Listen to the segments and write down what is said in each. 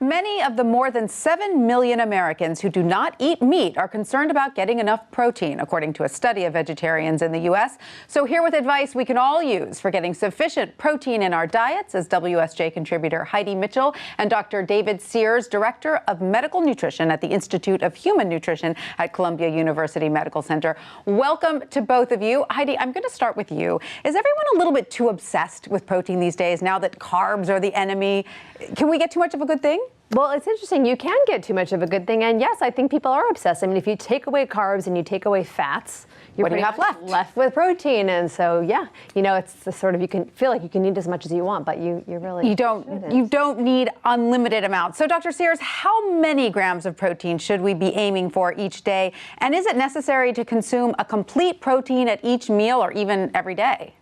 Many of the more than 7 million Americans who do not eat meat are concerned about getting enough protein, according to a study of vegetarians in the U.S. So here with advice we can all use for getting sufficient protein in our diets is WSJ contributor Heidi Mitchell and Dr. David Sears, Director of Medical Nutrition at the Institute of Human Nutrition at Columbia University Medical Center. Welcome to both of you. Heidi, I'm going to start with you. Is everyone a little bit too obsessed with protein these days now that carbs are the enemy? Can we get too much of a good thing? Well, it's interesting. You can get too much of a good thing. And yes, I think people are obsessed. I mean, if you take away carbs and you take away fats, you're what do you have left with protein. And so, yeah, you know, it's the sort of, you can feel like you can eat as much as you want, but you really you don't need unlimited amounts. So, Dr. Sears, how many grams of protein should we be aiming for each day? And is it necessary to consume a complete protein at each meal or even every day?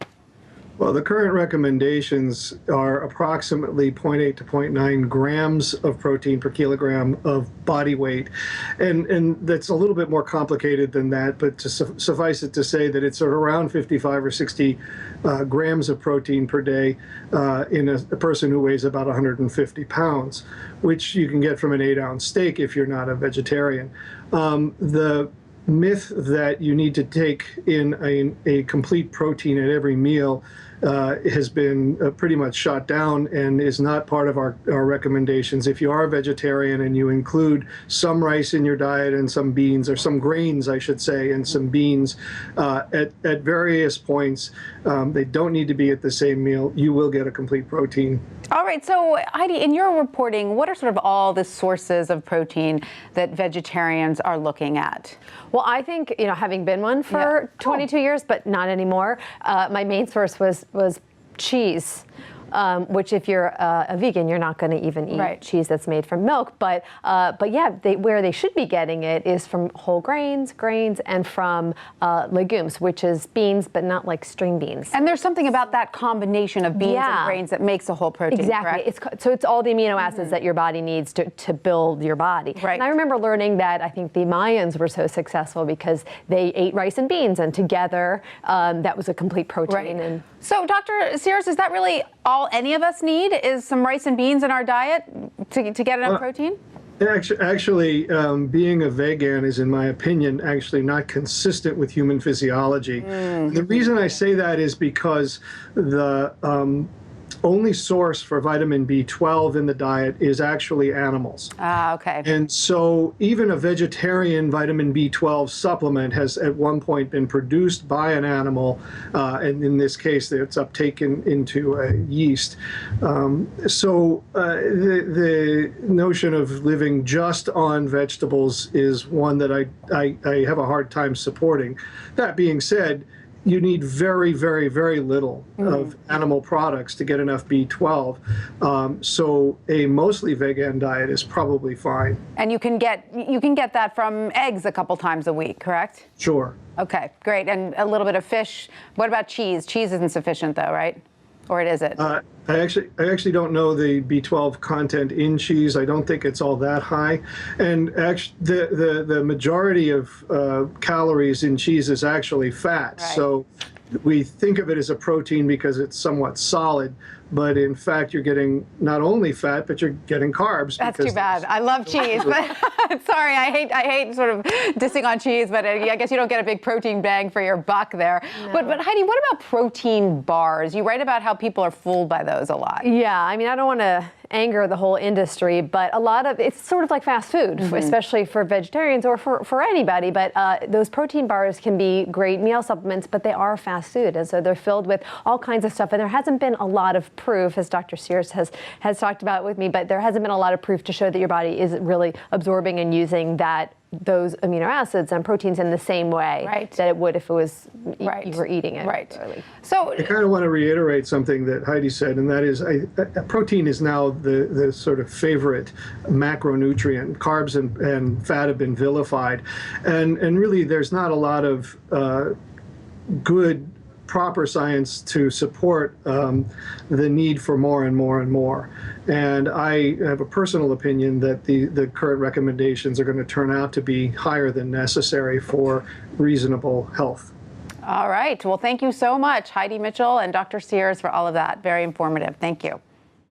Well, the current recommendations are approximately 0.8 to 0.9 grams of protein per kilogram of body weight. And that's a little bit more complicated than that, but to suffice it to say that it's around 55 or 60 grams of protein per day in a person who weighs about 150 pounds, which you can get from an 8-ounce steak if you're not a vegetarian. The myth that you need to take in a complete protein at every meal has been pretty much shot down and is not part of our recommendations. If you are a vegetarian and you include some rice in your diet and some beans, or some grains, I should say, and some beans at various points, they don't need to be at the same meal. You will get a complete protein. All right. So, Heidi, in your reporting, what are sort of all the sources of protein that vegetarians are looking at? Well, I think, you know, having been one for 22 years, but not anymore, my main source was cheese. Which, if you're a vegan, you're not going to even eat cheese that's made from milk. But yeah, where they should be getting it is from whole grains, and from legumes, which is beans, but not like string beans. And there's something about that combination of beans and grains that makes a whole protein. Exactly. So it's all the amino acids that your body needs to build your body. Right. And I remember learning that I think the Mayans were so successful because they ate rice and beans, and together that was a complete protein. Right. And so, Dr. Sears, is that really all any of us need, is some rice and beans in our diet to get enough protein? Actually, being a vegan is, in my opinion, actually not consistent with human physiology. The reason I say that is because the only source for vitamin B12 in the diet is actually animals. Ah, okay. And so even a vegetarian vitamin B12 supplement has at one point been produced by an animal, and in this case it's uptaken into a yeast. So the notion of living just on vegetables is one that I have a hard time supporting. That being said, you need very, very, very little of animal products to get enough B12. So a mostly vegan diet is probably fine. And you can get that from eggs a couple times a week, correct? Sure. Okay, great. And a little bit of fish. What about cheese? Cheese isn't sufficient though, right? Or is it? I actually don't know the B12 content in cheese. I don't think it's all that high. And actually, the majority of calories in cheese is actually fat. Right. So we think of it as a protein because it's somewhat solid, but in fact you're getting not only fat, but you're getting carbs. That's too bad. I love cheese, but sorry, I hate sort of dissing on cheese, but I guess you don't get a big protein bang for your buck there. No. But Heidi, what about protein bars? You write about how people are fooled by those a lot. Yeah, I mean, I don't want to anger the whole industry, but a lot of it's sort of like fast food, especially for vegetarians or for anybody. But those protein bars can be great meal supplements, but they are fast food, and so they're filled with all kinds of stuff. And there hasn't been a lot of proof, as Dr. Sears has talked about with me, but there hasn't been a lot of proof to show that your body is really absorbing and using those amino acids and proteins in the same way that it would if it was you were eating it. Right. So I kind of want to reiterate something that Heidi said, and that is protein is now the sort of favorite macronutrient. Carbs and fat have been vilified, and really there's not a lot of good proper science to support the need for more and more and more. And I have a personal opinion that the current recommendations are going to turn out to be higher than necessary for reasonable health. All right. Well, thank you so much, Heidi Mitchell and Dr. Sears, for all of that. Very informative. Thank you.